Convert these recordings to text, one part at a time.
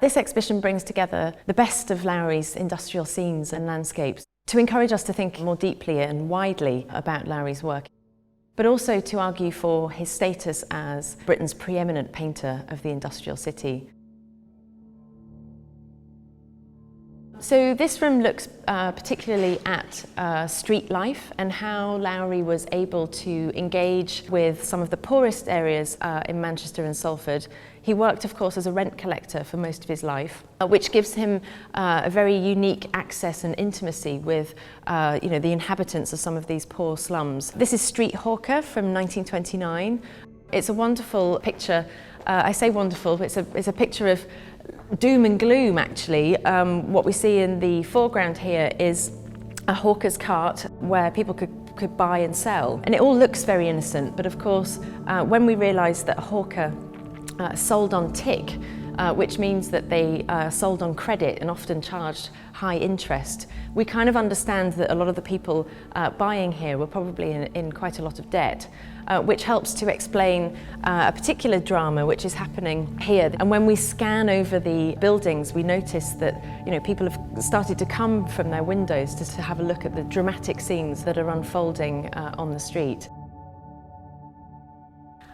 This exhibition brings together the best of Lowry's industrial scenes and landscapes to encourage us to think more deeply and widely about Lowry's work, but also to argue for his status as Britain's preeminent painter of the industrial city. So this room looks particularly at street life and how Lowry was able to engage with some of the poorest areas in Manchester and Salford. He worked, of course, as a rent collector for most of his life, which gives him a very unique access and intimacy with the inhabitants of some of these poor slums. This is Street Hawker from 1929. It's a wonderful picture. I say wonderful, but it's a picture of doom and gloom, actually. What we see in the foreground here is a hawker's cart where people could buy and sell. And it all looks very innocent, but of course, when we realise that a hawker sold on tick, which means that they sold on credit and often charged high interest, we kind of understand that a lot of the people buying here were probably in quite a lot of debt, which helps to explain a particular drama which is happening here. And when we scan over the buildings, we notice that people have started to come from their windows to have a look at the dramatic scenes that are unfolding on the street.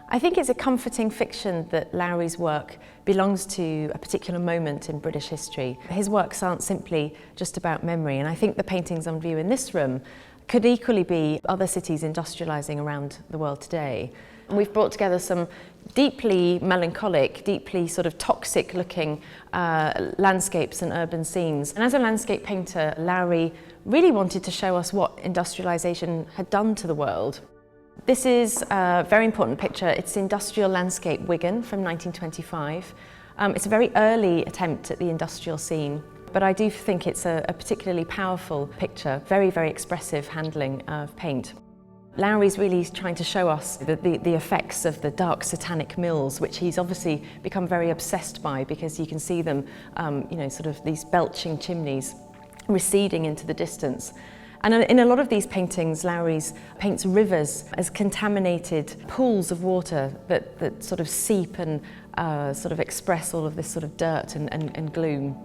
I think it's a comforting fiction that Lowry's work belongs to a particular moment in British history. His works aren't simply just about memory, and I think the paintings on view in this room could equally be other cities industrialising around the world today. And we've brought together some deeply melancholic, deeply sort of toxic looking landscapes and urban scenes. And as a landscape painter, Lowry really wanted to show us what industrialisation had done to the world. This is a very important picture. It's Industrial Landscape Wigan from 1925. It's a very early attempt at the industrial scene, but I do think it's a particularly powerful picture, very, very expressive handling of paint. Lowry's really trying to show us the effects of the dark satanic mills, which he's obviously become very obsessed by, because you can see them, sort of these belching chimneys receding into the distance. And in a lot of these paintings, Lowry paints rivers as contaminated pools of water that sort of seep and sort of express all of this sort of dirt and gloom.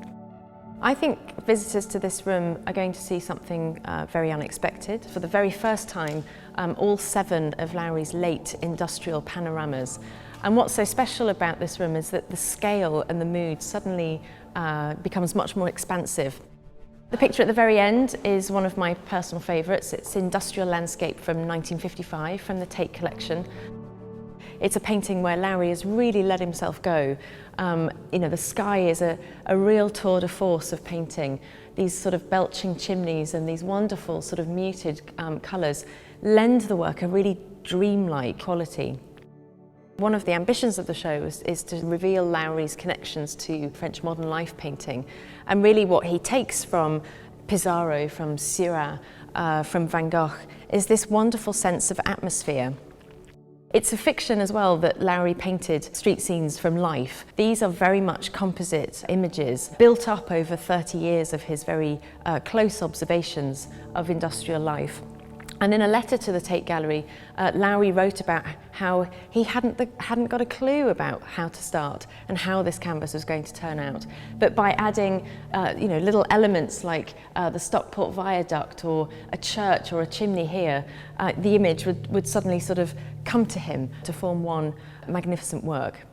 I think visitors to this room are going to see something very unexpected. For the very first time, all 7 of Lowry's late industrial panoramas. And what's so special about this room is that the scale and the mood suddenly becomes much more expansive. The picture at the very end is one of my personal favourites. It's Industrial Landscape from 1955 from the Tate collection. It's a painting where Lowry has really let himself go. The sky is a real tour de force of painting. These sort of belching chimneys and these wonderful sort of muted colours lend the work a really dreamlike quality. One of the ambitions of the show is to reveal Lowry's connections to French modern life painting, and really what he takes from Pissarro, from Seurat, from Van Gogh, is this wonderful sense of atmosphere. It's a fiction as well that Lowry painted street scenes from life. These are very much composite images built up over 30 years of his very close observations of industrial life. And in a letter to the Tate Gallery, Lowry wrote about how he hadn't got a clue about how to start and how this canvas was going to turn out. But by adding little elements like the Stockport Viaduct or a church or a chimney here, the image would suddenly sort of come to him to form one magnificent work.